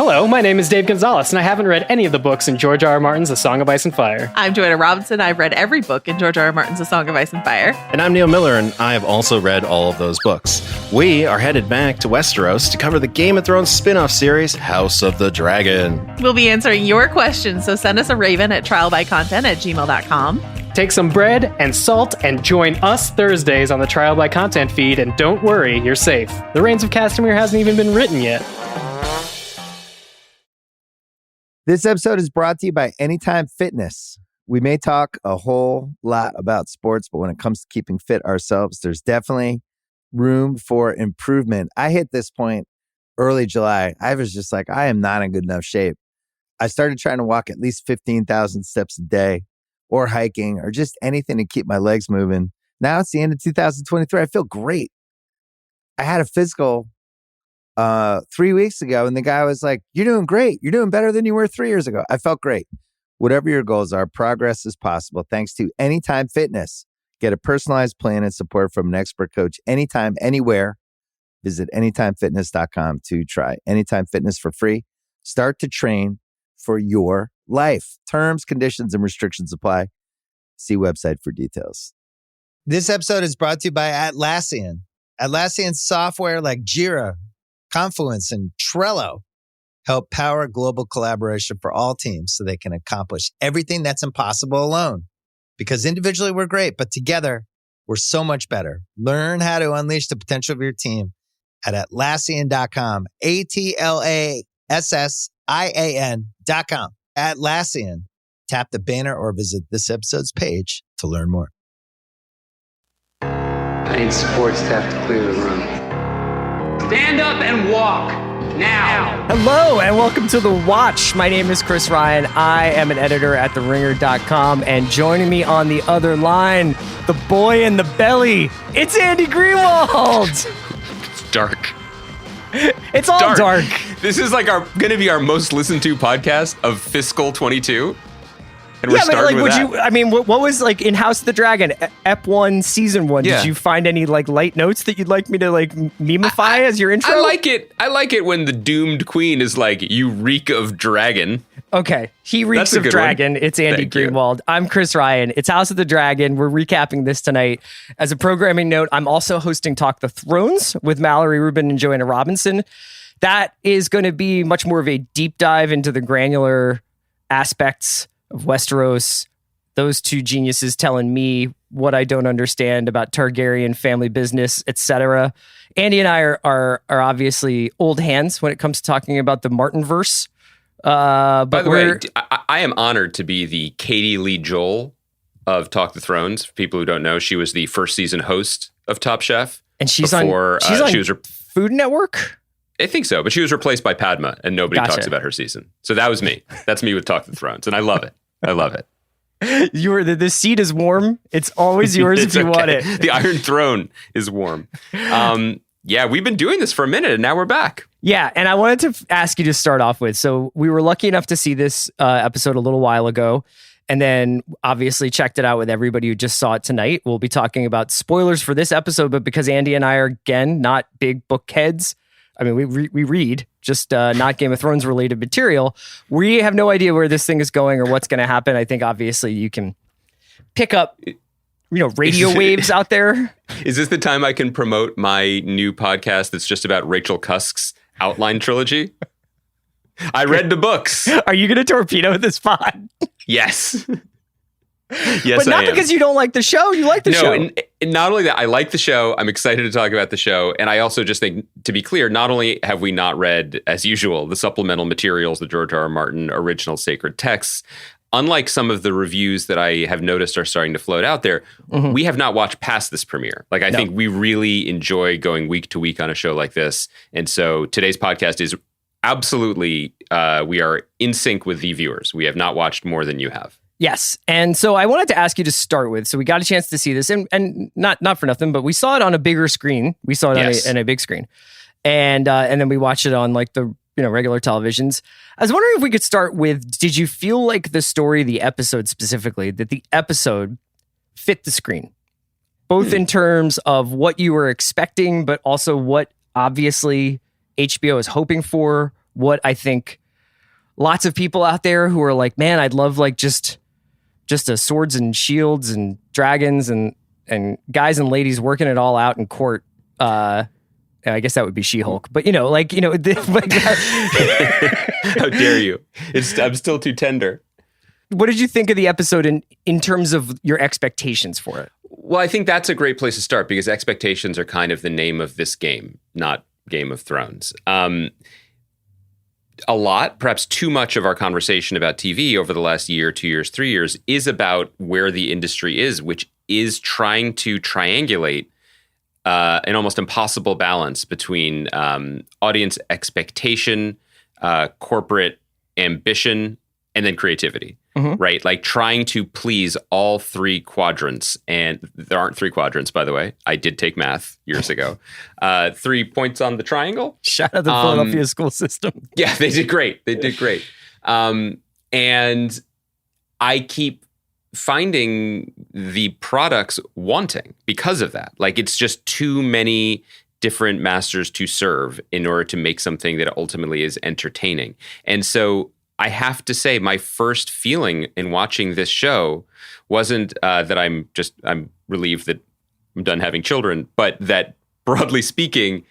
Hello, my name is Dave Gonzalez, and I haven't read any of the books in George R. R. Martin's A Song of Ice and Fire. I'm Joanna Robinson. I've read every book in George R. R. Martin's A Song of Ice and Fire. And I'm Neil Miller, and I have also read all of those books. We are headed back to Westeros to cover the Game of Thrones spin-off series, House of the Dragon. We'll be answering your questions, so send us a raven at trialbycontent@gmail.com. Take some bread and salt and join us Thursdays on the Trial by Content feed, and don't worry, you're safe. The Reigns of Castamere hasn't even been written yet. This episode is brought to you by Anytime Fitness. We may talk a whole lot about sports, but when it comes to keeping fit ourselves, there's definitely room for improvement. I hit this point early July. I was just like, I am not in good enough shape. I started trying to walk at least 15,000 steps a day, or hiking, or just anything to keep my legs moving. Now it's the end of 2023. I feel great. I had a physical 3 weeks ago, and the guy was like, you're doing great. You're doing better than you were 3 years ago. I felt great. Whatever your goals are, progress is possible thanks to Anytime Fitness. Get a personalized plan and support from an expert coach anytime, anywhere. Visit anytimefitness.com to try Anytime Fitness for free. Start to train for your life. Terms, conditions, and restrictions apply. See website for details. This episode is brought to you by Atlassian. Atlassian software like Jira, Confluence, and Trello help power global collaboration for all teams so they can accomplish everything that's impossible alone. Because individually we're great, but together we're so much better. Learn how to unleash the potential of your team at Atlassian.com. Atlassian.com. Atlassian. Tap the banner or visit this episode's page to learn more. I need sports to have to clear the room. Stand up and walk now. Hello and welcome to The Watch. My name is Chris Ryan. I am an editor at TheRinger.com, and joining me on the other line, the boy in the belly, it's Andy Greenwald. It's dark. It's all dark. This is like going to be our most listened to podcast of fiscal 22. And we're starting with that. What was like in House of the Dragon, Ep 1, Season 1? Yeah. Did you find any like light notes that you'd like me to like memify as your intro? I like it when the doomed queen is like, you reek of dragon. Okay. He reeks of dragon. It's Andy Greenwald. I'm Chris Ryan. It's House of the Dragon. We're recapping this tonight. As a programming note, I'm also hosting Talk the Thrones with Mallory Rubin and Joanna Robinson. That is going to be much more of a deep dive into the granular aspects of Westeros. Those two geniuses telling me what I don't understand about Targaryen family business, etc. Andy and I are obviously old hands when it comes to talking about the Martinverse. By the way, I am honored to be the Katie Lee Joel of Talk the Thrones. For people who don't know, she was the first season host of Top Chef. And she's on Food Network? I think so, but she was replaced by Padma, and nobody talks about her season. So that was me. That's me with Talk the Thrones, and I love it. I love it. The seat is warm. It's always yours if you want it. The Iron Throne is warm. Yeah, we've been doing this for a minute, and now we're back. Yeah, and I wanted to ask you to start off with, so we were lucky enough to see this episode a little while ago, and then obviously checked it out with everybody who just saw it tonight. We'll be talking about spoilers for this episode, but because Andy and I are, again, not big book heads, I mean, we read, just not Game of Thrones related material. We have no idea where this thing is going or what's going to happen. I think obviously you can pick up, radio waves out there. Is this the time I can promote my new podcast that's just about Rachel Cusk's Outline trilogy? I read the books. Are you going to torpedo this pod? Yes. Yes, but not because you don't like the show. You like the show. And not only that, I like the show. I'm excited to talk about the show. And I also just think, to be clear, not only have we not read, as usual, the supplemental materials, the George R. R. Martin original sacred texts, unlike some of the reviews that I have noticed are starting to float out there, we have not watched past this premiere. Like, I think we really enjoy going week to week on a show like this. And so today's podcast is absolutely, we are in sync with the viewers. We have not watched more than you have. Yes. And so I wanted to ask you to start with, so we got a chance to see this, and not for nothing, but we saw it on a bigger screen. We saw it on a big screen. And then we watched it on like the regular televisions. I was wondering if we could start with, did you feel like the story, the episode specifically, that the episode fit the screen? Both in terms of what you were expecting, but also what obviously HBO is hoping for, what I think lots of people out there who are like, man, I'd love like just a swords and shields and dragons and guys and ladies working it all out in court. I guess that would be She-Hulk, but How dare you? I'm still too tender. What did you think of the episode in terms of your expectations for it? Well, I think that's a great place to start because expectations are kind of the name of this game, not Game of Thrones. A lot, perhaps too much of our conversation about TV over the last year, 2 years, 3 years is about where the industry is, which is trying to triangulate an almost impossible balance between audience expectation, corporate ambition, and then creativity. Right? Like trying to please all three quadrants. And there aren't three quadrants, by the way. I did take math years ago. 3 points on the triangle. Shout out the Philadelphia school system. Yeah, they did great. And I keep finding the products wanting because of that. Like it's just too many different masters to serve in order to make something that ultimately is entertaining. And so I have to say, my first feeling in watching this show wasn't that I'm relieved that I'm done having children, but that broadly speaking,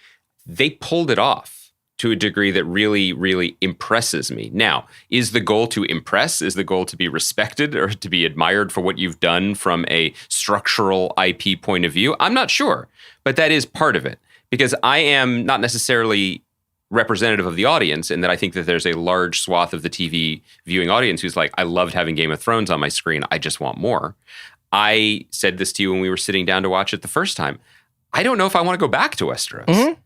they pulled it off to a degree that really, really impresses me. Now, is the goal to impress? Is the goal to be respected or to be admired for what you've done from a structural IP point of view? I'm not sure, but that is part of it because I am not necessarily representative of the audience in that I think that there's a large swath of the TV viewing audience who's like, I loved having Game of Thrones on my screen. I just want more. I said this to you when we were sitting down to watch it the first time. I don't know if I want to go back to Westeros.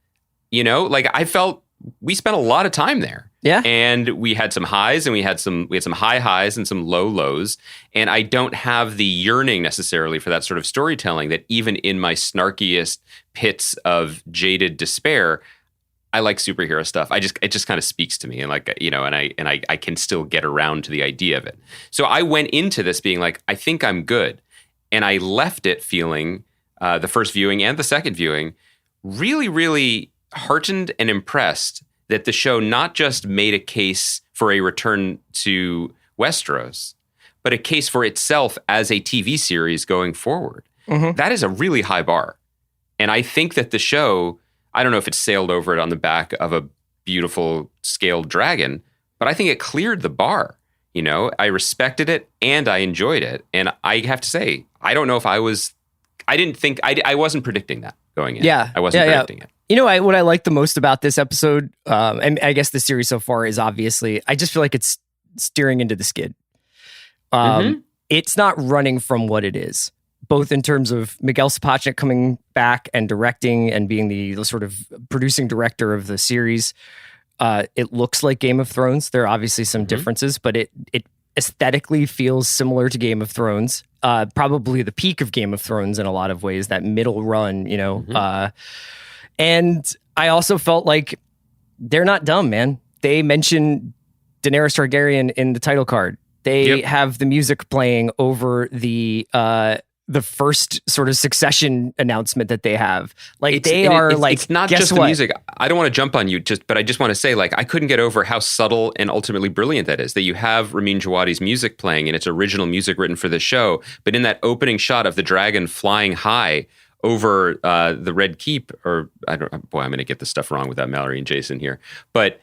Like I felt we spent a lot of time there. Yeah. And we had some highs and we had some high highs and some low lows. And I don't have the yearning necessarily for that sort of storytelling that even in my snarkiest pits of jaded despair, I like superhero stuff. It just kind of speaks to me, and I can still get around to the idea of it. So I went into this being like, I think I'm good, and I left it feeling the first viewing and the second viewing really, really heartened and impressed that the show not just made a case for a return to Westeros, but a case for itself as a TV series going forward. That is a really high bar, and I think that the show, I don't know if it sailed over it on the back of a beautiful scaled dragon, but I think it cleared the bar. I respected it and I enjoyed it. And I have to say, I don't know if I wasn't predicting that going in. Yeah. I wasn't predicting it. What I like the most about this episode, and I guess the series so far is obviously, I just feel like it's steering into the skid. It's not running from what it is, both in terms of Miguel Sapochnik coming back and directing and being the sort of producing director of the series. It looks like Game of Thrones. There are obviously some differences, but it aesthetically feels similar to Game of Thrones. Probably the peak of Game of Thrones in a lot of ways, that middle run, and I also felt like they're not dumb, man. They mention Daenerys Targaryen in the title card. They have the music playing over the first sort of succession announcement that they have. Like it's not just the music. I don't want to jump on you, but I just want to say, like, I couldn't get over how subtle and ultimately brilliant that is. That you have Ramin Djawadi's music playing, and it's original music written for the show. But in that opening shot of the dragon flying high over the Red Keep, or I'm going to get this stuff wrong without Mallory and Jason here. But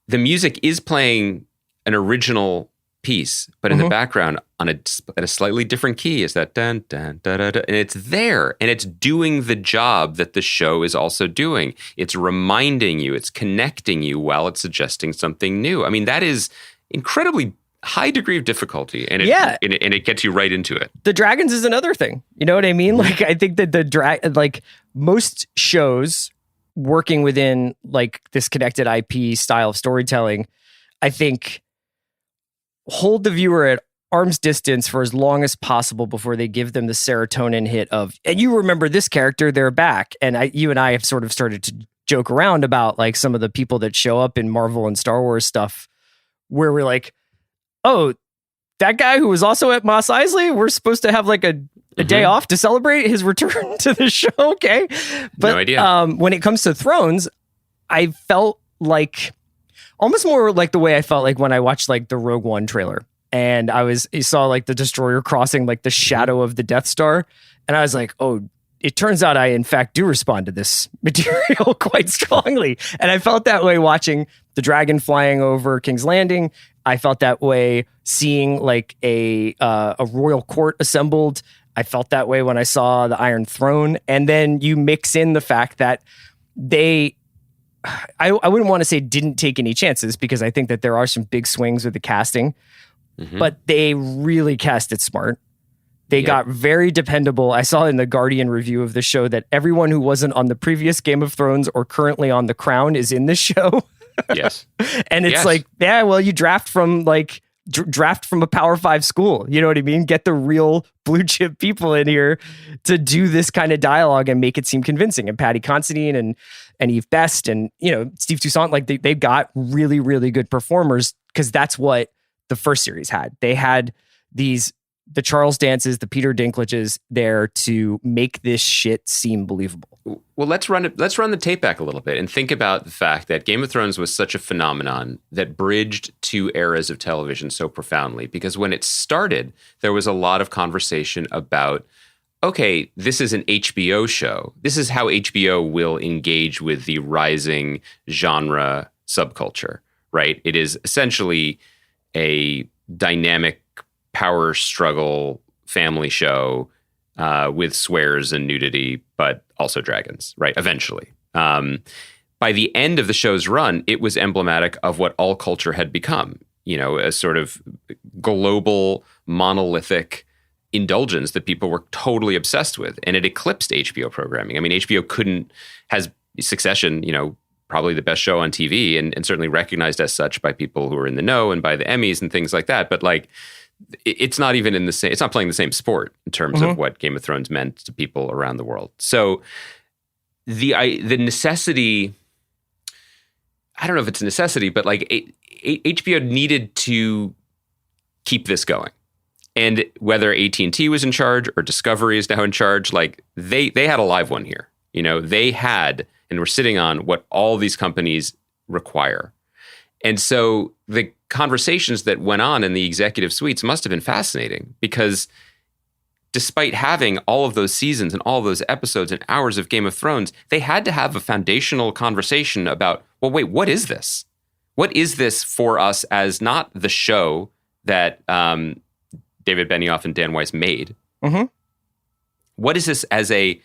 the music is playing an original piece, but in the background at a slightly different key is that dun dun da da da, and it's there and it's doing the job that the show is also doing. It's reminding you, it's connecting you while it's suggesting something new. I mean, that is incredibly high degree of difficulty, and it gets you right into it. The dragons is another thing. You know what I mean? Like, I think that like most shows working within like this connected IP style of storytelling, I think hold the viewer at arm's distance for as long as possible before they give them the serotonin hit of, and you remember this character, they're back. And you and I have sort of started to joke around about like some of the people that show up in Marvel and Star Wars stuff where we're like, oh, that guy who was also at Mos Eisley, we're supposed to have like a day off to celebrate his return to the show. Okay. But no idea. When it comes to Thrones, I felt like almost more like the way I felt like when I watched like the Rogue One trailer and you saw like the destroyer crossing like the shadow of the Death Star. And I was like, oh, it turns out I, in fact, do respond to this material quite strongly. And I felt that way watching the dragon flying over King's Landing. I felt that way seeing like a royal court assembled. I felt that way when I saw the Iron Throne. And then you mix in the fact that I wouldn't want to say didn't take any chances, because I think that there are some big swings with the casting, but they really cast it smart. They got very dependable. I saw in the Guardian review of the show that everyone who wasn't on the previous Game of Thrones or currently on The Crown is in this show. Yes. And it's like, yeah, well, you draft from a Power 5 school. You know what I mean? Get the real blue chip people in here to do this kind of dialogue and make it seem convincing. And Paddy Considine and Eve Best and, Steve Toussaint, like they've got really, really good performers, because that's what the first series had. They had the Charles Dances, the Peter Dinklages there to make this shit seem believable. Well, let's run the tape back a little bit and think about the fact that Game of Thrones was such a phenomenon that bridged two eras of television so profoundly. Because when it started, there was a lot of conversation about, okay, this is an HBO show. This is how HBO will engage with the rising genre subculture, right? It is essentially a dynamic power struggle family show with swears and nudity, but also dragons, right? Eventually. By the end of the show's run, it was emblematic of what all culture had become, a sort of global, monolithic indulgence that people were totally obsessed with. And it eclipsed HBO programming. I mean, HBO has Succession, probably the best show on TV and certainly recognized as such by people who are in the know and by the Emmys and things like that. But like, it's not even it's not playing the same sport in terms of what Game of Thrones meant to people around the world. So the necessity, I don't know if it's a necessity, but like HBO needed to keep this going. And whether AT&T was in charge or Discovery is now in charge, like they had a live one here. They had, and we're sitting on what all these companies require. And so the conversations that went on in the executive suites must have been fascinating, because despite having all of those seasons and all of those episodes and hours of Game of Thrones, they had to have a foundational conversation about, well, wait, what is this? What is this for us as not the show that David Benioff and Dan Weiss made? What is this as a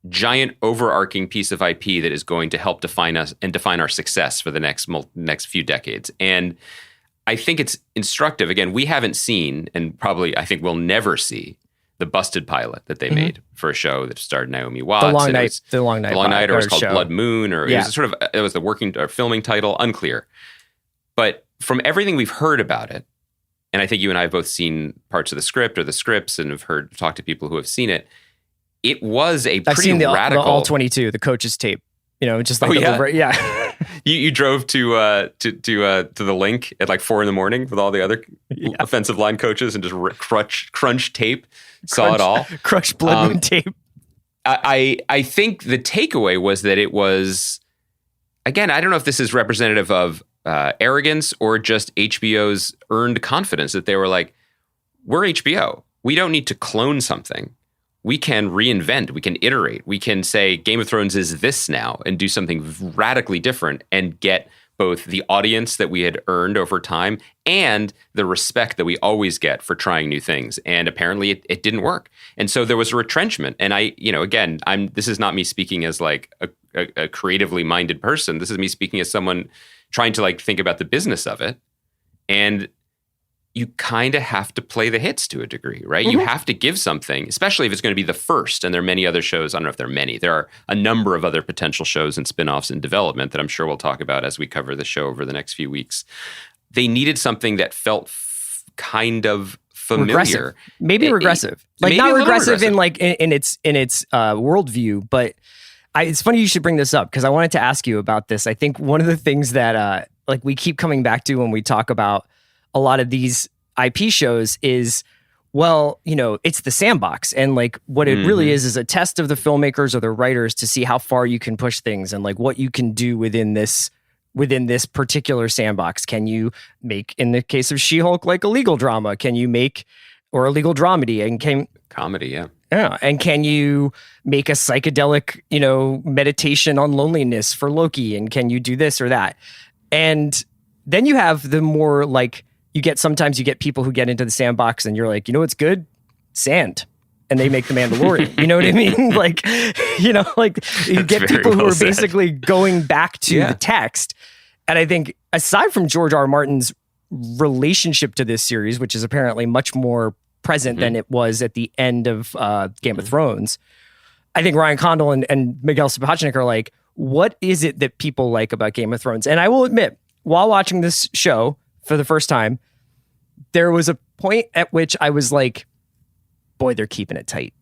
giant overarching piece of IP that is going to help define us and define our success for the next few decades? And I think it's instructive. Again, we haven't seen, and probably I think we'll never see, the busted pilot that they made for a show that starred Naomi Watts. The Long Night, or it was called show. Blood Moon, or it was the working or filming title, unclear. But from everything we've heard about it, and I think you and I have both seen parts of the script or the scripts and have talked to people who have seen it, it was a pretty I've seen the radical. All 22, the coach's tape. Just like You drove to the link at like 4 a.m. with all the other offensive line coaches and just crunch tape. Saw it all. Crush Blood Moon tape. I think the takeaway was that it was, again, I don't know if this is representative of arrogance or just HBO's earned confidence, that they were like, we're HBO. We don't need to clone something. We can reinvent, we can iterate, we can say Game of Thrones is this now and do something radically different and get both the audience that we had earned over time and the respect that we always get for trying new things. And apparently it didn't work. And so there was a retrenchment. And this is not me speaking as like a creatively minded person. This is me speaking as someone trying to like think about the business of it. And you kind of have to play the hits to a degree, right? You have to give something, especially if it's going to be the first. And there are many other shows. I don't know if there are many. There are a number of other potential shows and spinoffs in development that I'm sure we'll talk about as we cover the show over the next few weeks. They needed something that felt kind of familiar. Regressive. Maybe regressive. Like not regressive in like in its worldview, but it's funny you should bring this up because I wanted to ask you about this. I think one of the things that like we keep coming back to when we talk about a lot of these IP shows is, well, it's the sandbox. And like what it really is a test of the filmmakers or the writers to see how far you can push things and like what you can do within this within this particular sandbox? Can you make, in the case of She-Hulk, like a legal drama? Can you make, or a legal dramedy? And comedy, yeah. Yeah. And can you make a psychedelic, meditation on loneliness for Loki? And can you do this or that? And then you have the more like, sometimes you get people who get into the sandbox and you're like, what's good? Sand. And they make the Mandalorian. You know what I mean? Like, you get people who are basically going back to the text. And I think aside from George R. R. Martin's relationship to this series, which is apparently much more present than it was at the end of Game of Thrones, I think Ryan Condal and Miguel Sapochnik are like, what is it that people like about Game of Thrones? And I will admit, while watching this show for the first time, there was a point at which I was like, boy, they're keeping it tight.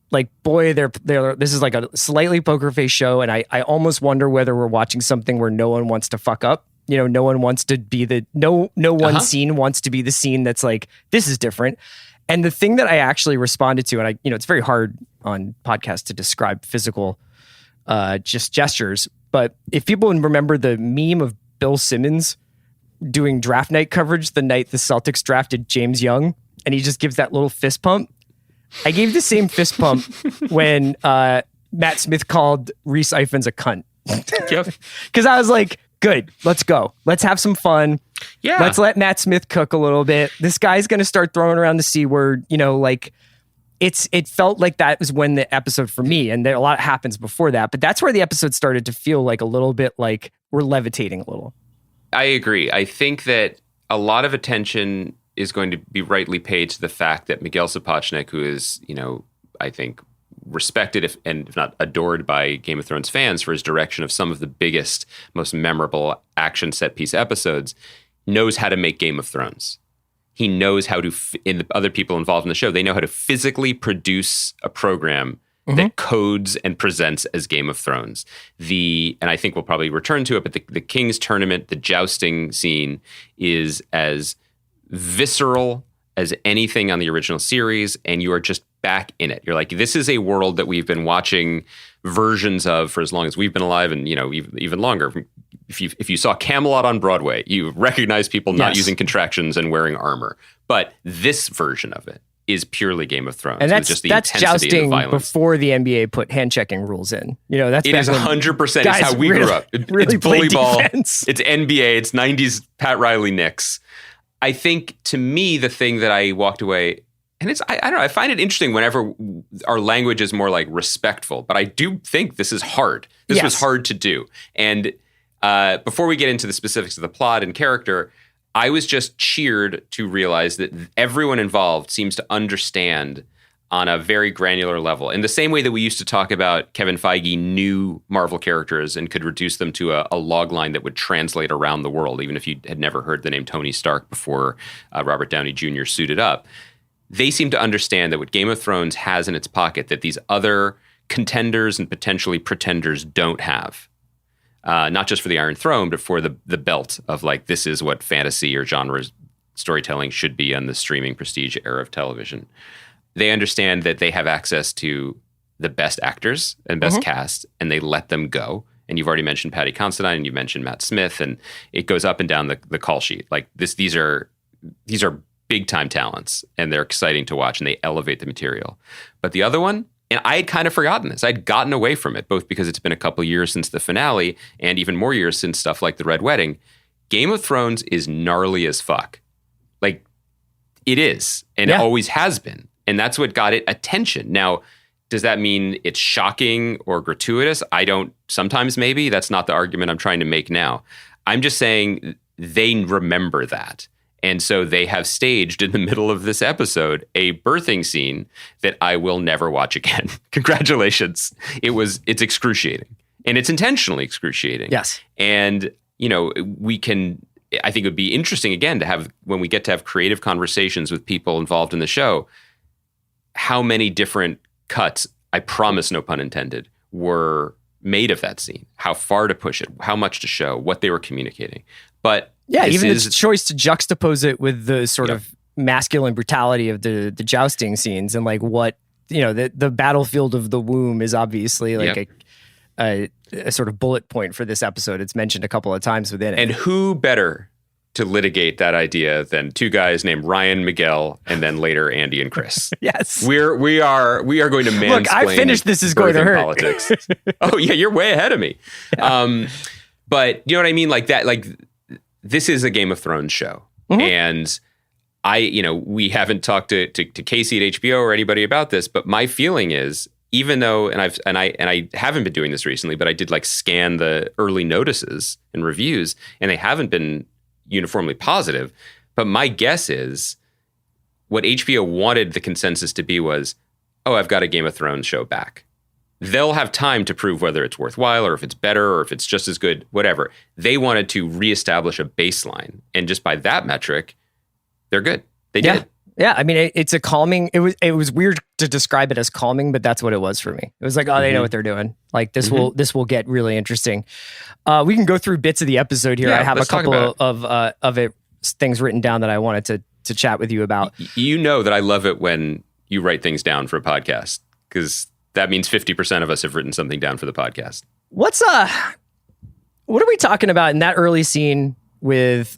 Like, boy, they're this is like a slightly poker face show. And I almost wonder whether we're watching something where no one wants to fuck up. No one wants to be no one scene wants to be the scene that's like, this is different. And the thing that I actually responded to, and it's very hard on podcasts to describe physical just gestures, but if people remember the meme of Bill Simmons doing draft night coverage the night the Celtics drafted James Young, and he just gives that little fist pump. I gave the same fist pump when Matt Smith called Reese Ifans a cunt. Because I was like, good, let's go. Let's have some fun. Yeah. Let's let Matt Smith cook a little bit. This guy's going to start throwing around the C word, it felt like that was when the episode for me, and a lot happens before that, but that's where the episode started to feel like a little bit like we're levitating a little. I agree. I think that a lot of attention is going to be rightly paid to the fact that Miguel Sapochnik, who is, I think respected if not adored by Game of Thrones fans for his direction of some of the biggest, most memorable action set piece episodes, knows how to make Game of Thrones. He knows how to, in the other people involved in the show, they know how to physically produce a program that codes and presents as Game of Thrones. And I think we'll probably return to it, but the King's Tournament, the jousting scene is as visceral as anything on the original series, and you are just back in it. You're like, this is a world that we've been watching versions of for as long as we've been alive, and even longer. If you saw Camelot on Broadway, you recognize people not using contractions and wearing armor. But this version of it is purely Game of Thrones. And that's just the that's intensity jousting of the violence. Before the NBA put hand checking rules in. That's it is 100%. It's how we grew up. Really it's bully ball. Defense. It's NBA. It's 90s Pat Riley Knicks. I think, to me, the thing that I walked away, and I don't know, I find it interesting whenever our language is more like respectful, but I do think this is hard. This was hard to do. And before we get into the specifics of the plot and character, I was just cheered to realize that everyone involved seems to understand on a very granular level. In the same way that we used to talk about Kevin Feige knew Marvel characters and could reduce them to a log line that would translate around the world, even if you had never heard the name Tony Stark before Robert Downey Jr. suited up. They seem to understand that what Game of Thrones has in its pocket that these other contenders and potentially pretenders don't have. Not just for the Iron Throne, but for the belt of like, this is what fantasy or genre storytelling should be on the streaming prestige era of television. They understand that they have access to the best actors and best cast, and they let them go. And you've already mentioned Paddy Considine, and you mentioned Matt Smith, and it goes up and down the call sheet. Like these are big time talents, and they're exciting to watch, and they elevate the material. But the other one, and I had kind of forgotten this. I'd gotten away from it, both because it's been a couple years since the finale, and even more years since stuff like The Red Wedding. Game of Thrones is gnarly as fuck. Like, it is, and it always has been. And that's what got it attention. Now, does that mean it's shocking or gratuitous? Sometimes maybe. That's not the argument I'm trying to make now. I'm just saying they remember that. And so they have staged in the middle of this episode a birthing scene that I will never watch again. Congratulations. It's excruciating. And it's intentionally excruciating. Yes. And, I think it would be interesting again to have, when we get to have creative conversations with people involved in the show, how many different cuts, I promise no pun intended, were made of that scene, how far to push it, how much to show, what they were communicating. But even the choice to juxtapose it with the sort of masculine brutality of the jousting scenes, and like what, the battlefield of the womb is obviously like a sort of bullet point for this episode. It's mentioned a couple of times within it. And who better to litigate that idea than two guys named Ryan, Miguel, and then later Andy and Chris? Yes, we are going to mansplain. Look, I finished This Is Going to Hurt politics. Oh yeah, you're way ahead of me. Yeah. But you know what I mean? Like that. Like this is a Game of Thrones show, and we haven't talked to Casey at HBO or anybody about this, but my feeling is, even though, and I haven't been doing this recently, but I did like scan the early notices and reviews, and they haven't been uniformly positive. But my guess is what HBO wanted the consensus to be was, oh, I've got a Game of Thrones show back. They'll have time to prove whether it's worthwhile or if it's better or if it's just as good, whatever. They wanted to reestablish a baseline. And just by that metric, they're good. They did. Yeah, I mean, it's a calming. It was weird to describe it as calming, but that's what it was for me. It was like, oh, they know what they're doing. Like this will get really interesting. We can go through bits of the episode here. Yeah, I have a couple of things written down that I wanted to chat with you about. You know that I love it when you write things down for a podcast, because that means 50% of us have written something down for the podcast. What are we talking about in that early scene with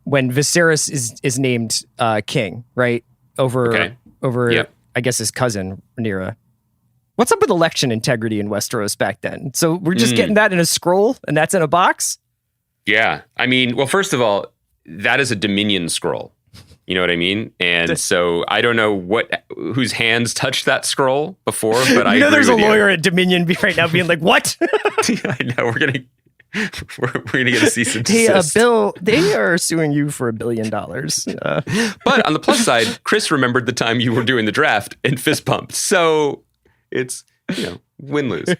when Viserys is named king, right? Over I guess his cousin Rhaenyra. What's up with election integrity in Westeros back then? So we're just getting that in a scroll, and that's in a box? Yeah. I mean, well, first of all, that is a Dominion scroll. You know what I mean? And so I don't know whose hands touched that scroll before, but I know there's a lawyer at Dominion right now being like, what? I know, we're gonna get a cease and desist. Bill, they are suing you for $1 billion. But on the plus side, Chris remembered the time you were doing the draft and fist pumped. So it's, win-lose.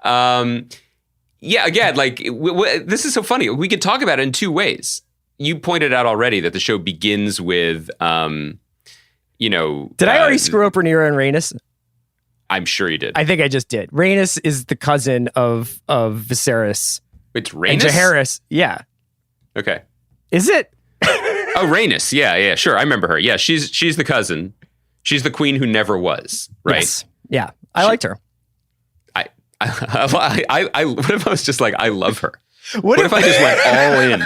Yeah, again, like this is so funny. We could talk about it in two ways. You pointed out already that the show begins with, Did I already screw up Rhaenyra and Rhaenys? I'm sure you did. I think I just did. Rhaenys is the cousin of Viserys. It's Rhaenys? And Jaehaerys. Yeah. Okay. Is it? Oh, Rhaenys. Yeah, sure. I remember her. Yeah, she's the cousin. She's the queen who never was, right? Yes. Yeah. I liked her. What if I was just like, I love her? What if I just went all in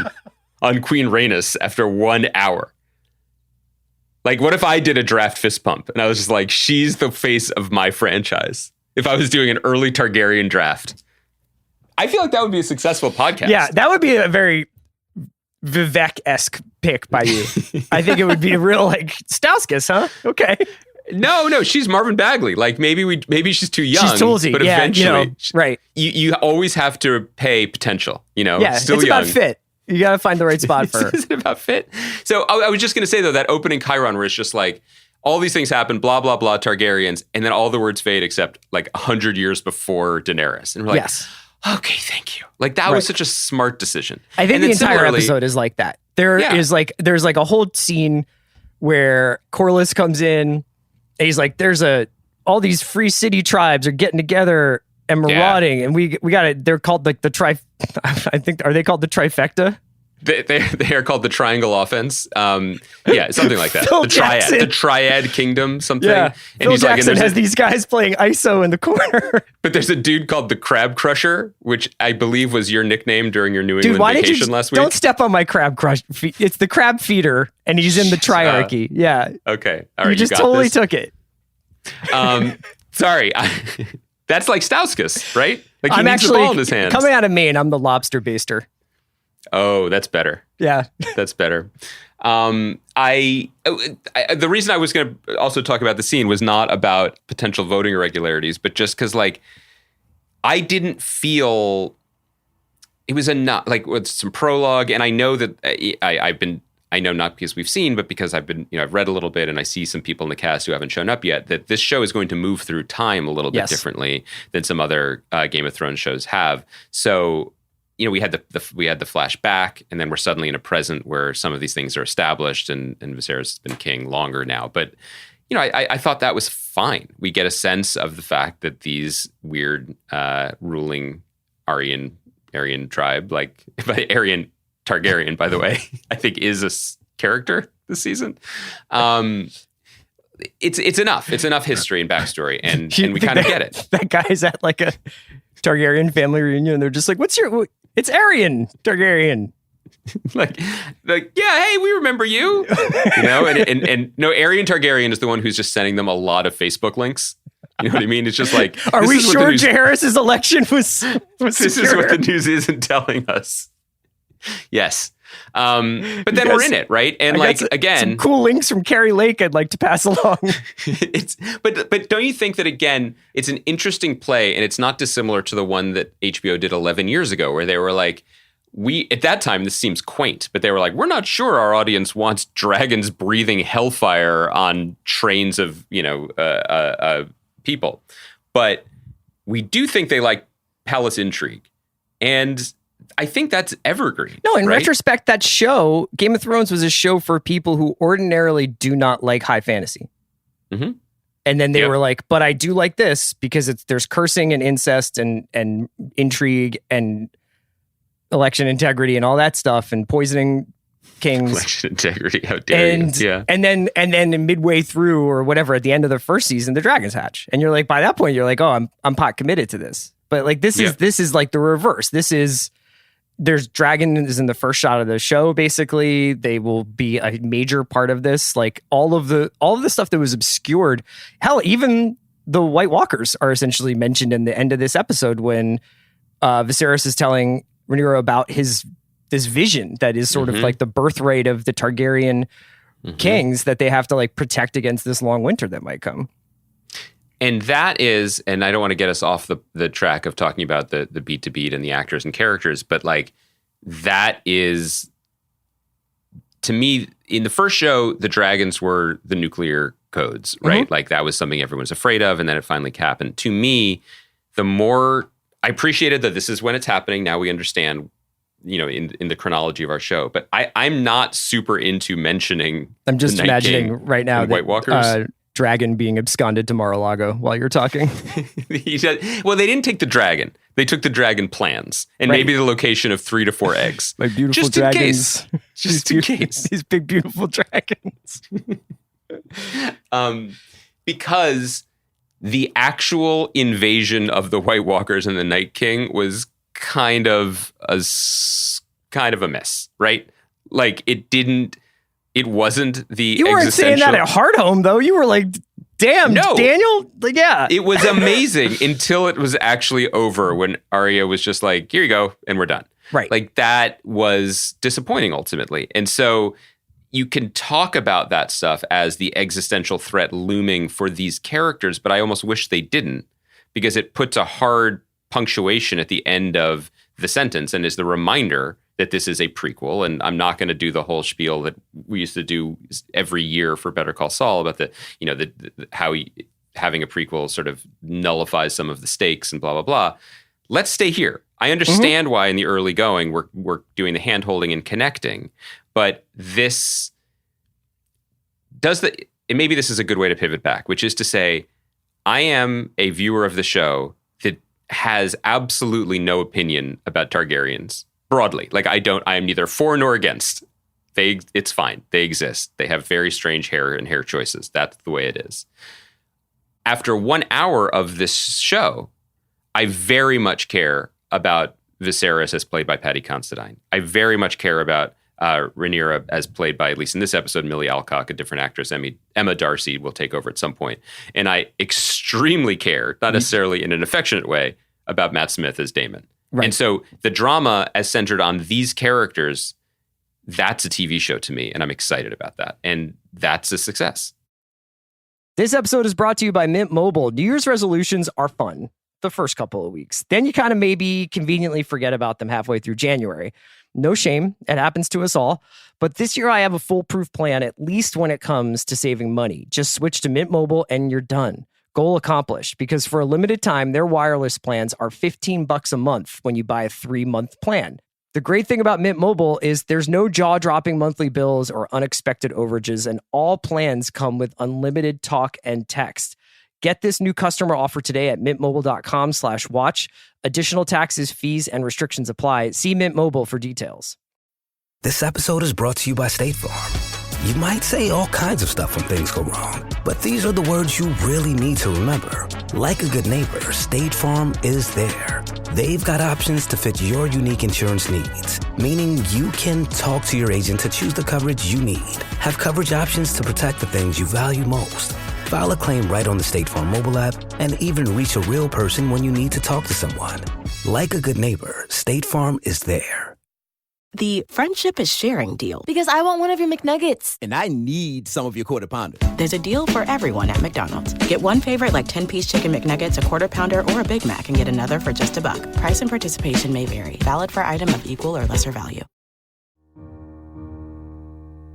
on Queen Rhaenys after 1 hour? Like, what if I did a draft fist pump and I was just like, she's the face of my franchise? If I was doing an early Targaryen draft, I feel like that would be a successful podcast. Yeah, that would be a very Vivek-esque pick by you. I think it would be a real like Stauskas, huh? Okay. No, she's Marvin Bagley. Like maybe she's too young. She's toolsy, but eventually, right? You always have to pay potential. Yeah, still it's young. about fit. You got to find the right spot for her. Is it about fit? So I was just going to say, though, that opening Chiron where it's just like, all these things happen, blah, blah, blah, Targaryens, and then all the words fade except like 100 years before Daenerys. And we're like, yes. Okay, thank you. Like that was such a smart decision. I think the entire episode is like that. There's like a whole scene where Corlys comes in and he's like, all these free city tribes are getting together and marauding, and we got it. They're called like I think, are they called the trifecta? They are called the Triangle Offense. Something like that. The Triad Kingdom, something. Yeah. And Phil he's Jackson like, has these guys playing ISO in the corner. But there's a dude called the Crab Crusher, which I believe was your nickname during your New England vacation last week. Don't step on my crab crush. It's the Crab Feeder, and he's in the triarchy. Yeah. Okay. All right. You just totally took it. Sorry. That's like Stauskas, right? Like he needs the ball in his hands. Coming out of Maine, I'm the lobster baster. Oh, that's better. Yeah. That's better. The reason I was going to also talk about the scene was not about potential voting irregularities, but just because like I didn't feel it was enough, like with some prologue. And I know that I know not because we've seen, but because I've read a little bit and I see some people in the cast who haven't shown up yet, that this show is going to move through time a little bit differently than some other Game of Thrones shows have. So, we had the flashback, and then we're suddenly in a present where some of these things are established, and Viserys has been king longer now. But I thought that was fine. We get a sense of the fact that these weird ruling Aryan tribe, like by Aryan Targaryen, by the way, I think is a character this season. It's enough. It's enough history and backstory, and we kind of get it. That guy's at like a Targaryen family reunion. And they're just like, it's Aryan Targaryen. like, yeah, hey, we remember you. You know, and no, Aryan Targaryen is the one who's just sending them a lot of Facebook links. You know what I mean? It's just like, are we sure Jaehaerys's election was this secure? Is what the news isn't telling us. Yes. But then we're in it, right? And again, some cool links from Carrie Lake I'd like to pass along. But don't you think that, again, it's an interesting play, and it's not dissimilar to the one that HBO did 11 years ago, where they were like, at that time, this seems quaint, but they were like, we're not sure our audience wants dragons breathing hellfire on trains of, people. But we do think they like palace intrigue. And I think that's evergreen. No, in right? retrospect, that show, Game of Thrones, was a show for people who ordinarily do not like high fantasy. Mm-hmm. And then they were like, but I do like this because there's cursing and incest and intrigue and election integrity and all that stuff and poisoning kings. Election integrity, how dare you? Yeah. And then midway through or whatever, at the end of the first season, the dragons hatch. And you're like, by that point, you're like, oh, I'm pot committed to this. But like this is like the reverse. There's dragons in the first shot of the show. Basically, they will be a major part of this. Like all of the stuff that was obscured. Hell, even the White Walkers are essentially mentioned in the end of this episode when Viserys is telling Rhaenyra about this vision that is sort of like the birthright of the Targaryen kings that they have to like protect against this long winter that might come. And that is, and I don't want to get us off the track of talking about the beat to beat and the actors and characters, but like that is, to me, in the first show, the dragons were the nuclear codes, right? Like that was something everyone's afraid of, and then it finally happened. To me, the more I appreciated that this is when it's happening. Now we understand, in the chronology of our show. But I'm not super into mentioning. I'm just imagining right now that White Walkers. Dragon being absconded to Mar-a-Lago while you're talking. Well, they didn't take the dragon. They took the dragon plans and maybe the location of 3 to 4 eggs. My beautiful just dragons. In case. Just in case. These big, beautiful dragons. Because the actual invasion of the White Walkers and the Night King was kind of a miss, right? Like it wasn't the You weren't saying that at Hardhome, though. You were like, damn, no. Daniel? Like, yeah. It was amazing until it was actually over when Arya was just like, here you go, and we're done. Right. Like, that was disappointing ultimately. And so you can talk about that stuff as the existential threat looming for these characters, but I almost wish they didn't, because it puts a hard punctuation at the end of the sentence and is the reminder that this is a prequel. And I'm not going to do the whole spiel that we used to do every year for Better Call Saul about how having a prequel sort of nullifies some of the stakes and blah, blah, blah. Let's stay here. I understand why in the early going we're doing the hand-holding and connecting, but this maybe this is a good way to pivot back, which is to say, I am a viewer of the show that has absolutely no opinion about Targaryens. Broadly, like I am neither for nor against. It's fine. They exist. They have very strange hair and hair choices. That's the way it is. After 1 hour of this show, I very much care about Viserys as played by Paddy Considine. I very much care about Rhaenyra as played by, at least in this episode, Millie Alcock, a different actress. Emma Darcy will take over at some point. And I extremely care, not necessarily in an affectionate way, about Matt Smith as Daemon. Right. And so the drama as centered on these characters, that's a TV show to me, and I'm excited about that. And that's a success. This episode is brought to you by Mint Mobile. New Year's resolutions are fun the first couple of weeks. Then you kind of maybe conveniently forget about them halfway through January. No shame. It happens to us all. But this year I have a foolproof plan, at least when it comes to saving money. Just switch to Mint Mobile and you're done. Goal accomplished, because for a limited time, their wireless plans are $15 a month when you buy a 3-month plan. The great thing about Mint Mobile is there's no jaw-dropping monthly bills or unexpected overages, and all plans come with unlimited talk and text. Get this new customer offer today at mintmobile.com/watch. Additional taxes, fees, and restrictions apply. See Mint Mobile for details. This episode is brought to you by State Farm. You might say all kinds of stuff when things go wrong, but these are the words you really need to remember. Like a good neighbor, State Farm is there. They've got options to fit your unique insurance needs, meaning you can talk to your agent to choose the coverage you need, have coverage options to protect the things you value most, file a claim right on the State Farm mobile app, and even reach a real person when you need to talk to someone. Like a good neighbor, State Farm is there. The friendship is sharing deal. Because I want one of your McNuggets. And I need some of your Quarter Pounder. There's a deal for everyone at McDonald's. Get one favorite like 10-piece chicken McNuggets, a Quarter Pounder, or a Big Mac, and get another for just $1. Price and participation may vary. Valid for item of equal or lesser value.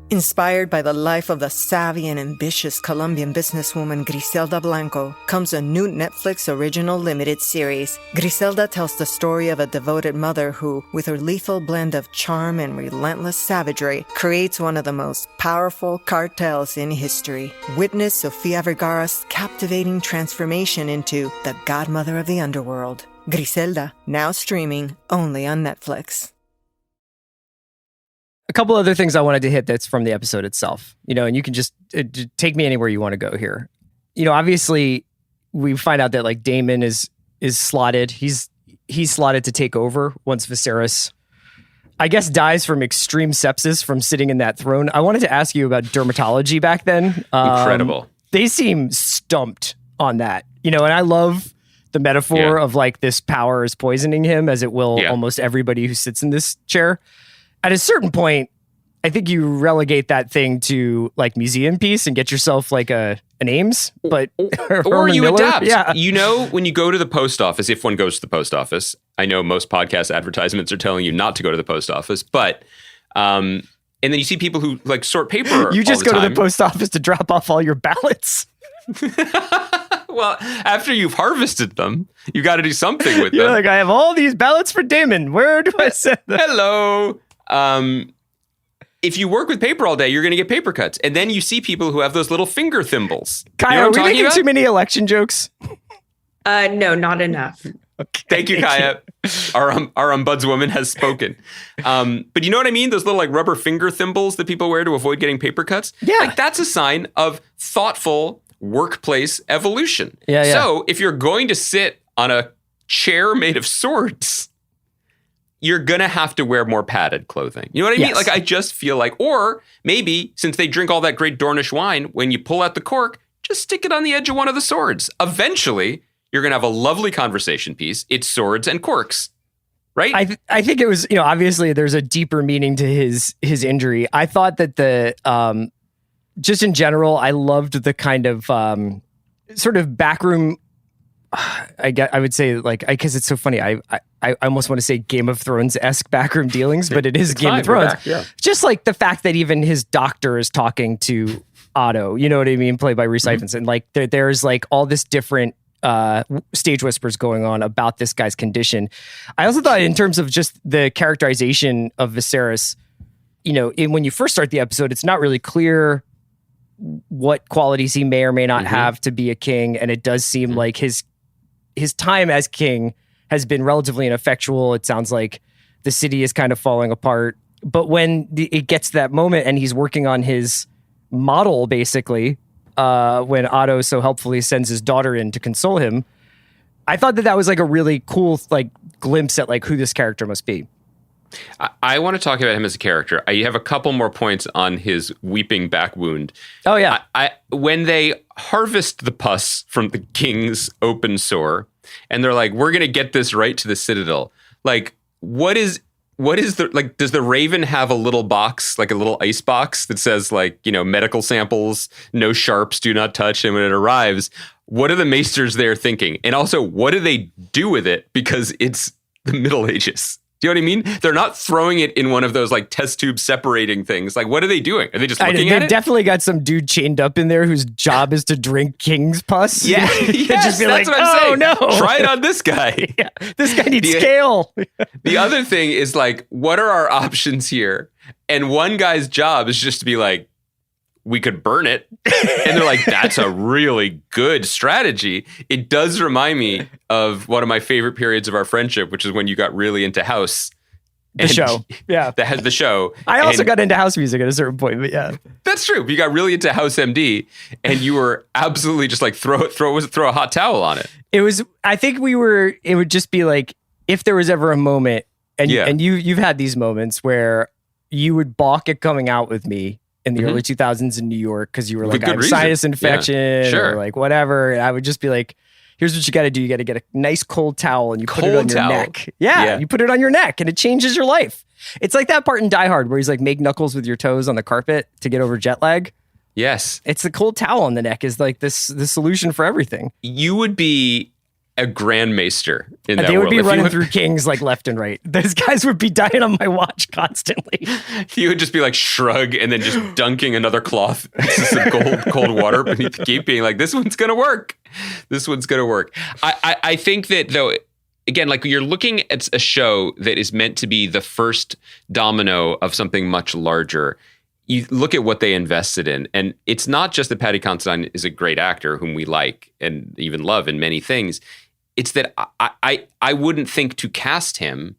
Inspired by the life of the savvy and ambitious Colombian businesswoman Griselda Blanco, comes a new Netflix original limited series. Griselda tells the story of a devoted mother who, with her lethal blend of charm and relentless savagery, creates one of the most powerful cartels in history. Witness Sofia Vergara's captivating transformation into the godmother of the underworld. Griselda, now streaming only on Netflix. A couple other things I wanted to hit that's from the episode itself, and you can just take me anywhere you want to go here. Obviously we find out that like Daemon is slotted. He's slotted to take over once Viserys, I guess, dies from extreme sepsis from sitting in that throne. I wanted to ask you about dermatology back then. Incredible. They seem stumped on that, and I love the metaphor of like this power is poisoning him, as it will almost everybody who sits in this chair. At a certain point, I think you relegate that thing to like museum piece and get yourself like an Ames, but or you Miller? adapt. Yeah. When you go to the post office, if one goes to the post office, I know most podcast advertisements are telling you not to go to the post office, but and then you see people who like sort paper. You just all the go to time. the post office to drop off all your ballots. Well, after you've harvested them, you got to do something with You're them. like, I have all these ballots for Daemon. Where do I send them? Hello. If you work with paper all day, you're going to get paper cuts. And then you see people who have those little finger thimbles. Kaya, are we making too many election jokes? No, not enough. Okay, thank you, Kaya. Our ombudswoman has spoken. But you know what I mean? Those little like rubber finger thimbles that people wear to avoid getting paper cuts? Yeah. Like that's a sign of thoughtful workplace evolution. Yeah. So if you're going to sit on a chair made of swords, you're going to have to wear more padded clothing. You know what I mean? Yes. Like, I just feel like, or maybe since they drink all that great Dornish wine, when you pull out the cork, just stick it on the edge of one of the swords. Eventually, you're going to have a lovely conversation piece. It's swords and corks, right? I think it was, obviously there's a deeper meaning to his injury. I thought that the, just in general, I loved the kind of sort of backroom, I would say, like, because it's so funny. I almost want to say Game of Thrones-esque backroom dealings, but it is Game of Thrones. Just like the fact that even his doctor is talking to Otto, you know what I mean? Played by Rhys Ifans. And like there's like all this different stage whispers going on about this guy's condition. I also thought in terms of just the characterization of Viserys, when you first start the episode, it's not really clear what qualities he may or may not have to be a king. And it does seem like his time as king has been relatively ineffectual. It sounds like the city is kind of falling apart. But when it gets to that moment and he's working on his model, basically, when Otto so helpfully sends his daughter in to console him, I thought that was like a really cool like glimpse at like who this character must be. I want to talk about him as a character. I have a couple more points on his weeping back wound. Oh, yeah. When they harvest the pus from the king's open sore, and they're like, we're going to get this right to the Citadel. Like, what is the, like, does the Raven have a little box, like a little ice box that says like, medical samples, no sharps, do not touch. And when it arrives, what are the maesters there thinking? And also, what do they do with it? Because it's the Middle Ages. Do you know what I mean? They're not throwing it in one of those like test tube separating things. Like, what are they doing? Are they just looking at it? They've definitely got some dude chained up in there whose job is to drink king's pus. Yeah, yes, just be that's like, what I'm saying. No. Try it on this guy. Yeah, this guy needs scale. The other thing is like, what are our options here? And one guy's job is just to be like, we could burn it. And they're like, that's a really good strategy. It does remind me of one of my favorite periods of our friendship, which is when you got really into House. The show. Yeah. That has the show. I also got into house music at a certain point, but yeah. That's true. You got really into House MD and you were absolutely just like throw a hot towel on it. I think it would just be like, if there was ever a moment, and you've had these moments where you would balk at coming out with me in the early 2000s in New York because you were like, I have sinus infection or like whatever. And I would just be like, here's what you got to do. You got to get a nice cold towel and you put it on your neck. Yeah, you put it on your neck and it changes your life. It's like that part in Die Hard where he's like, make knuckles with your toes on the carpet to get over jet lag. Yes. It's the cold towel on the neck is like the solution for everything. You would be a Grand Maester in that world. They would be running through kings like left and right. Those guys would be dying on my watch constantly. You would just be like shrug and then just dunking another cloth into some cold water beneath the keep, being like, this one's going to work. This one's going to work. I think that, though, again, like you're looking at a show that is meant to be the first domino of something much larger. You look at what they invested in, and it's not just that Paddy Considine is a great actor whom we like and even love in many things. It's that I wouldn't think to cast him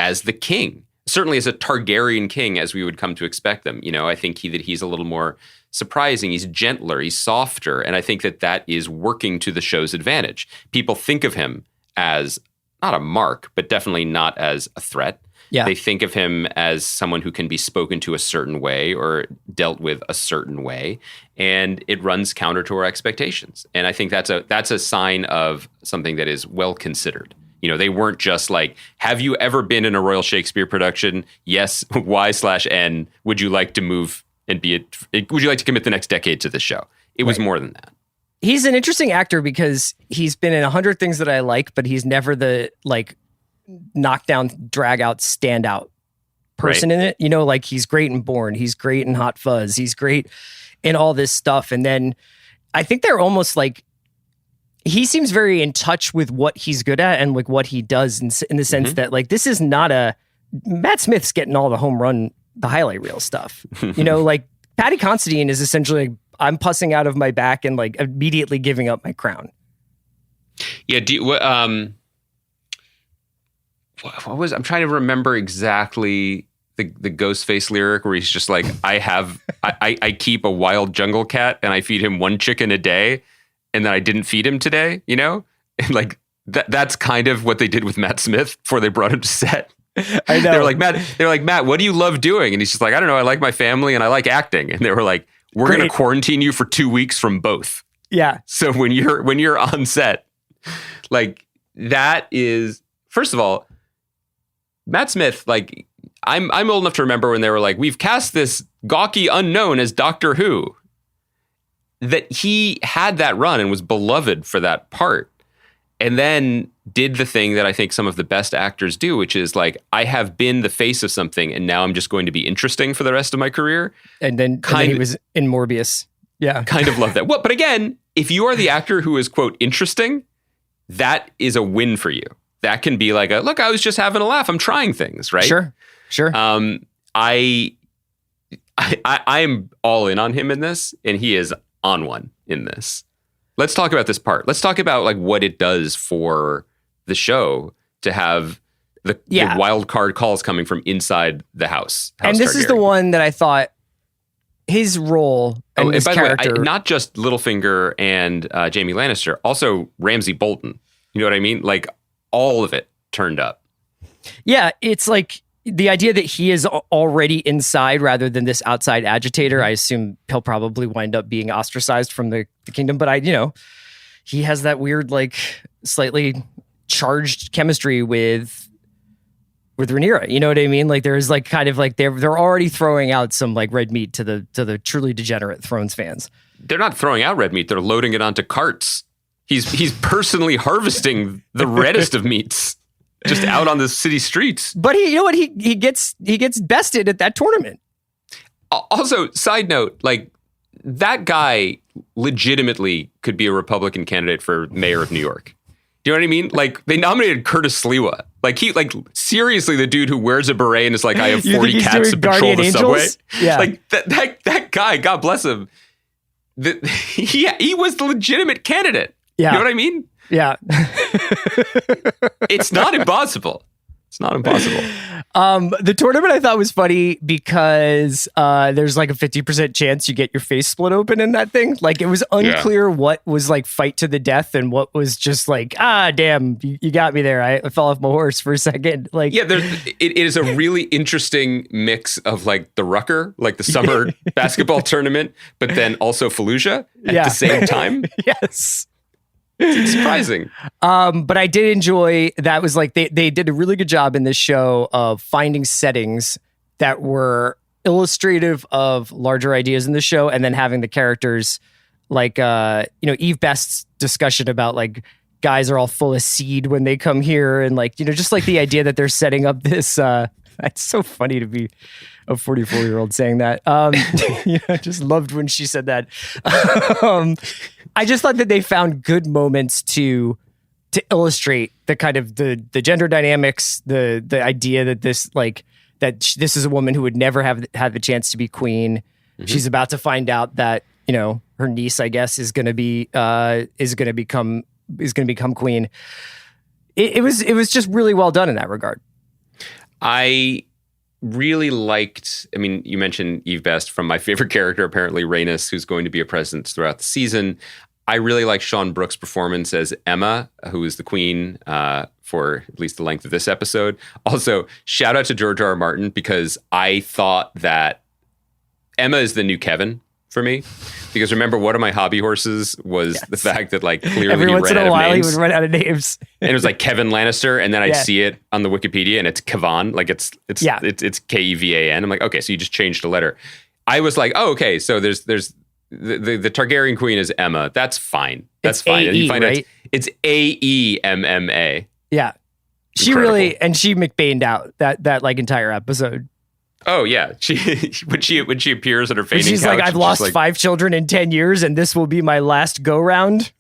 as the king, certainly as a Targaryen king, as we would come to expect them. You know, I think that he's a little more surprising. He's gentler, he's softer, and I think that is working to the show's advantage. People think of him as not a mark, but definitely not as a threat. Yeah. They think of him as someone who can be spoken to a certain way or dealt with a certain way, and it runs counter to our expectations. And I think that's a sign of something that is well considered. You know, they weren't just like, have you ever been in a Royal Shakespeare production? Yes. Y/N. Would you like to move and would you like to commit the next decade to this show? It was more than that. He's an interesting actor because he's been in 100 things that I like, but he's never the like knockdown, drag out, standout person in it. You know, like he's great in Bourne. He's great in Hot Fuzz. He's great in all this stuff. And then I think they're almost like, he seems very in touch with what he's good at and like what he does in the sense that like, this is not Matt Smith's getting all the home run, the highlight reel stuff. You know, like Paddy Considine is essentially like, I'm pussing out of my back and like immediately giving up my crown. Yeah. I'm trying to remember exactly the Ghostface lyric where he's just like, I keep a wild jungle cat and I feed him one chicken a day and then I didn't feed him today, you know? And like that's kind of what they did with Matt Smith before they brought him to set. I know. They're like, Matt, what do you love doing? And he's just like, I don't know. I like my family and I like acting. And they were like, we're going to quarantine you for 2 weeks from both. Yeah. So when you're on set, like that is, first of all, Matt Smith, like I'm old enough to remember when they were like, we've cast this gawky unknown as Doctor Who, that he had that run and was beloved for that part. And then did the thing that I think some of the best actors do, which is like, I have been the face of something and now I'm just going to be interesting for the rest of my career. And then he was in Morbius. Yeah. Kind of love that. Well, but again, if you are the actor who is, quote, interesting, that is a win for you. That can be like look, I was just having a laugh. I'm trying things, right? Sure. I'm all in on him in this, and he is on one in this. Let's talk about this part. Let's talk about like what it does for the show to have the wild card calls coming from inside the house. And this is the one that I thought his role and his character. The way, not just Littlefinger and Jaime Lannister, also Ramsay Bolton. You know what I mean? Like all of it turned up. Yeah, it's like the idea that he is already inside rather than this outside agitator. I assume he'll probably wind up being ostracized from the kingdom, but he has that weird, like slightly charged chemistry with Rhaenyra. You know what I mean? Like there's like kind of like they're already throwing out some like red meat to the truly degenerate Thrones fans. They're not throwing out red meat; they're loading it onto carts. He's personally harvesting the reddest of meats just out on the city streets. But he gets bested at that tournament. Also, side note, like that guy legitimately could be a Republican candidate for mayor of New York. Do you know what I mean? Like they nominated Curtis Sliwa. Like seriously, the dude who wears a beret and is like, I have 40 cats to patrol the subway. Yeah. Like that guy, God bless him. He was the legitimate candidate. Yeah. You know what I mean? Yeah. It's not impossible. It's not impossible. The tournament I thought was funny because there's like a 50% chance you get your face split open in that thing. Like it was unclear what was like fight to the death and what was just like, damn, you got me there. I fell off my horse for a second. Like, yeah, it is a really interesting mix of like the Rucker, like the summer basketball tournament, but then also Fallujah at the same time. Yes. It's surprising. But I did enjoy that was like they did a really good job in this show of finding settings that were illustrative of larger ideas in the show and then having the characters like Eve Best's discussion about like guys are all full of seed when they come here and like just like the idea that they're setting up this it's so funny to be a 44-year-old saying that. I just loved when she said that. I just thought that they found good moments to illustrate the kind of the gender dynamics, the idea that this this is a woman who would never have had the chance to be queen. Mm-hmm. She's about to find out that her niece, I guess, is going to become queen. It was just really well done in that regard. I really liked, you mentioned Eve Best from my favorite character, apparently Rhaenys, who's going to be a presence throughout the season. I really like Sean Brooks' performance as Emma, who is the queen for at least the length of this episode. Also, shout out to George R. R. Martin, because I thought that Emma is the new Kevin for me. Because remember, one of my hobby horses was the fact that like clearly every once in a while he would run out of names. And it was like Kevin Lannister, and then I'd see it on the Wikipedia and it's Kevan, like it's Kevan. I'm like, okay, so you just changed a letter. I was like, oh, okay, so there's the Targaryen queen is Emma. That's fine. That's fine. And you find out it's AEMMA. Yeah. She really McBained out that like entire episode. Oh yeah, when she appears at her fainting she's couch, like, I've lost 5 children in 10 years, and this will be my last go round.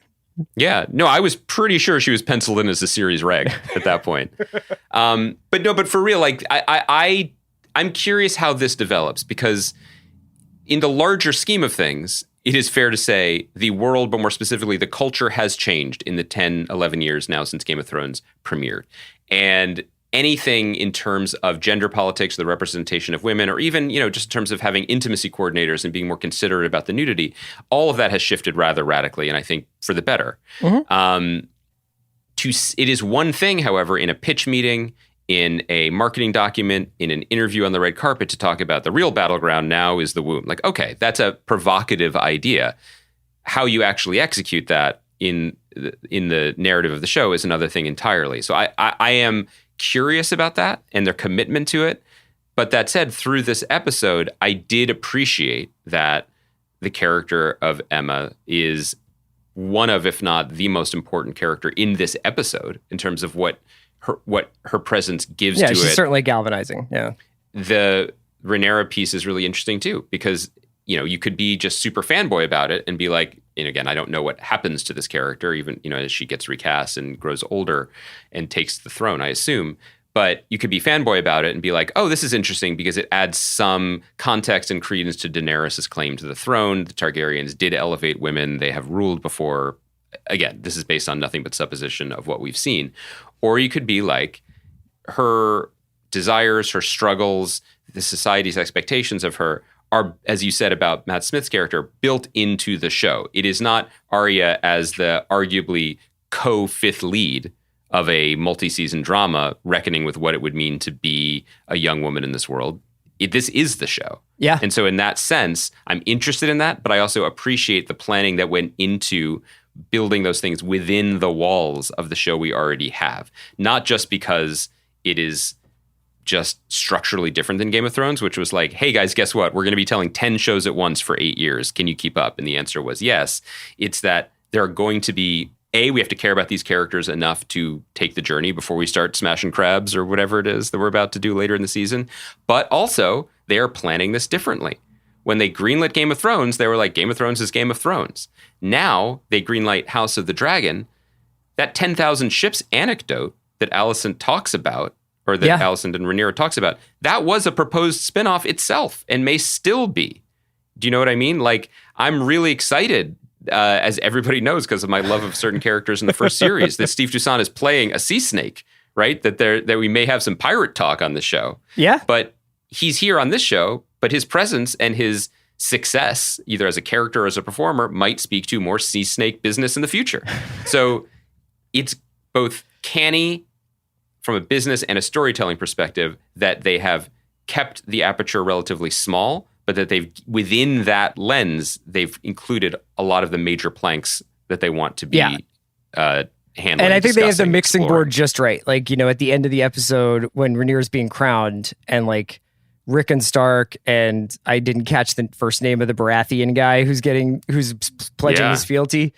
Yeah, no, I was pretty sure she was penciled in as a series reg at that point. But for real, like I'm curious how this develops, because in the larger scheme of things, it is fair to say the world, but more specifically the culture, has changed in the 10, 11 years now since Game of Thrones premiered, and anything in terms of gender politics, the representation of women, or even, just in terms of having intimacy coordinators and being more considerate about the nudity, all of that has shifted rather radically, and I think for the better. Mm-hmm. It is one thing, however, in a pitch meeting, in a marketing document, in an interview on the red carpet, to talk about the real battleground now is the womb. Like, okay, that's a provocative idea. How you actually execute that in the narrative of the show is another thing entirely. So I am curious about that and their commitment to it. But that said, through this episode, I did appreciate that the character of Emma is one of, if not the most important character in this episode in terms of what her presence gives to it. Yeah, she's certainly galvanizing. Yeah. The Rhaenyra piece is really interesting too, because you could be just super fanboy about it and be like, and again, I don't know what happens to this character, even, as she gets recast and grows older and takes the throne, I assume. But you could be fanboy about it and be like, oh, this is interesting because it adds some context and credence to Daenerys' claim to the throne. The Targaryens did elevate women. They have ruled before. Again, this is based on nothing but supposition of what we've seen. Or you could be like, her desires, her struggles, the society's expectations of her are, as you said about Matt Smith's character, built into the show. It is not Arya as the arguably co-fifth lead of a multi-season drama reckoning with what it would mean to be a young woman in this world. This is the show. Yeah. And so in that sense, I'm interested in that, but I also appreciate the planning that went into building those things within the walls of the show we already have. Not just because it is just structurally different than Game of Thrones, which was like, hey guys, guess what? We're going to be telling 10 shows at once for 8 years. Can you keep up? And the answer was yes. It's that there are going to be, we have to care about these characters enough to take the journey before we start smashing crabs or whatever it is that we're about to do later in the season. But also, they are planning this differently. When they greenlit Game of Thrones, they were like, Game of Thrones is Game of Thrones. Now they greenlight House of the Dragon. That 10,000 ships anecdote that Alicent talks about, or that Alicent and Rhaenyra talks about, that was a proposed spinoff itself and may still be. Do you know what I mean? Like, I'm really excited, as everybody knows because of my love of certain characters in the first series, that Steve Toussaint is playing a sea snake right? That we may have some pirate talk on the show. Yeah. But he's here on this show, but his presence and his success, either as a character or as a performer, might speak to more sea snake business in the future. So it's both canny from a business and a storytelling perspective that they have kept the aperture relatively small, but that within that lens, they've included a lot of the major planks that they want to be handling. And I think they have the mixing board just right. Like, at the end of the episode when Rhaenyra's being crowned and like Rickon Stark, and I didn't catch the first name of the Baratheon guy who's pledging his fealty.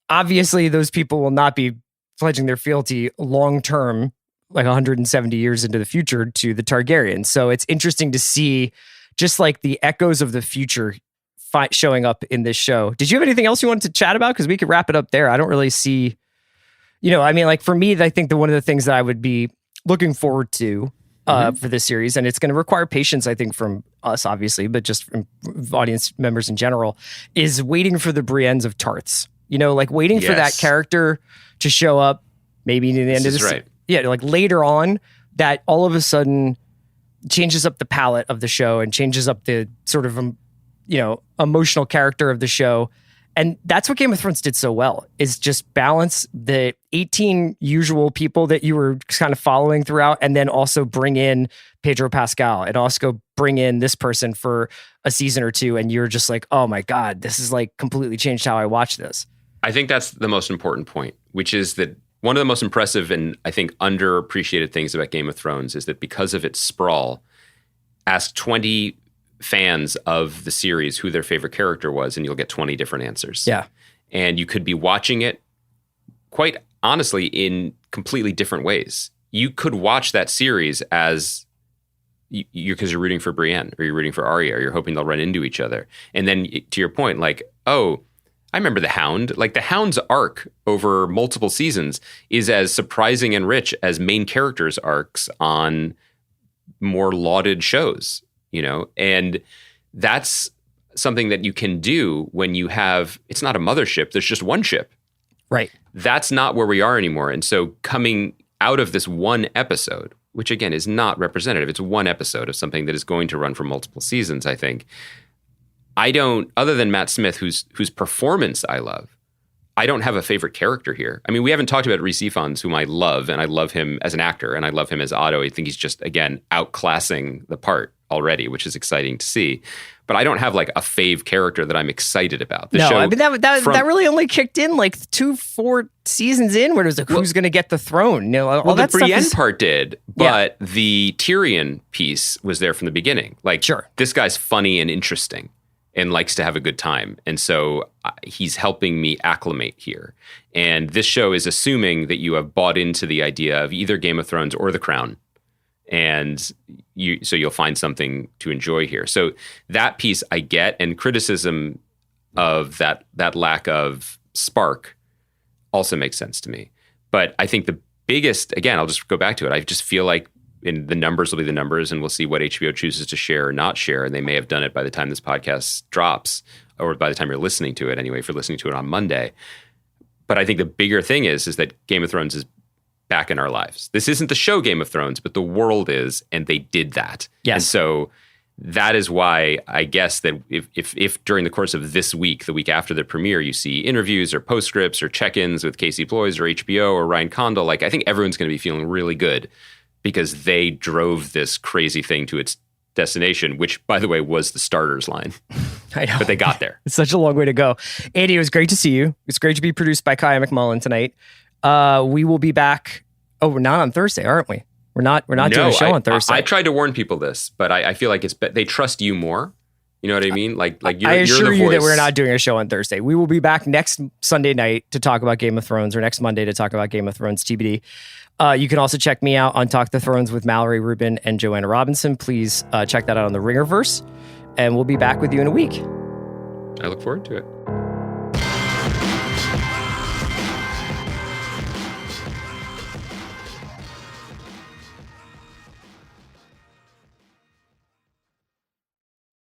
Obviously, those people will not be pledging their fealty long term, like 170 years into the future, to the Targaryens. So it's interesting to see just like the echoes of the future showing up in this show. Did you have anything else you wanted to chat about? Because we could wrap it up there. I don't really see, for me, I think one of the things that I would be looking forward to for this series, and it's going to require patience, I think, from us, obviously, but just from audience members in general, is waiting for the Briennes of Tarths. Waiting for that character to show up, maybe near the end of this. Right. Yeah, like later on, that all of a sudden changes up the palette of the show and changes up the sort of, emotional character of the show. And that's what Game of Thrones did so well, is just balance the 18 usual people that you were kind of following throughout, and then also bring in Pedro Pascal and also bring in this person for a season or two. And you're just like, oh my God, this is like completely changed how I watch this. I think that's the most important point, which is that one of the most impressive and I think underappreciated things about Game of Thrones is that because of its sprawl, ask 20 fans of the series who their favorite character was, and you'll get 20 different answers. Yeah. And you could be watching it, quite honestly, in completely different ways. You could watch that series as because you're rooting for Brienne, or you're rooting for Arya, or you're hoping they'll run into each other. And then to your point, like, oh, I remember the Hound. Like, the Hound's arc over multiple seasons is as surprising and rich as main characters' arcs on more lauded shows. And that's something that you can do when you have, it's not a mothership, there's just one ship. Right. That's not where we are anymore. And so coming out of this one episode, which again is not representative, it's one episode of something that is going to run for multiple seasons, I think. I don't, other than Matt Smith, whose performance I love, I don't have a favorite character here. I mean, we haven't talked about Rhys Ifans, whom I love, and I love him as an actor, and I love him as Otto. I think he's just, again, outclassing the part already, which is exciting to see. But I don't have like a fave character that I'm excited about. The show, I mean, that really only kicked in like 4 seasons in, where it was like, who's going to get the throne? Well, the Brienne part did, but the Tyrion piece was there from the beginning. Like, sure, this guy's funny and interesting and likes to have a good time. And so he's helping me acclimate here. And this show is assuming that you have bought into the idea of either Game of Thrones or The Crown. And you'll find something to enjoy here. So that piece I get, and criticism of that lack of spark also makes sense to me. But I think the biggest, again, I'll just go back to it. I just feel like the numbers will be the numbers, and we'll see what HBO chooses to share or not share. And they may have done it by the time this podcast drops, or by the time you're listening to it anyway, if you're listening to it on Monday. But I think the bigger thing is that Game of Thrones is back in our lives. This isn't the show Game of Thrones, but the world is, and they did that. Yes. And so that is why I guess that if during the course of this week, the week after the premiere, you see interviews or postscripts or check-ins with Casey Bloys or HBO or Ryan Condal, like, I think everyone's going to be feeling really good because they drove this crazy thing to its destination, which, by the way, was the starters line. I know. But they got there. It's such a long way to go. Andy, it was great to see you. It's great to be produced by Kaya McMullen tonight. We will be back. Oh, we're not on Thursday, aren't we? We're not doing a show on Thursday. I tried to warn people this, but I feel like they trust you more. You know what I mean? Like you're, I assure you're the you voice. that we're not doing a show on Thursday. We will be back next Sunday night to talk about Game of Thrones, or next Monday to talk about Game of Thrones TBD. You can also check me out on Talk the Thrones with Mallory Rubin and Joanna Robinson. Please check that out on the Ringerverse, and we'll be back with you in a week. I look forward to it.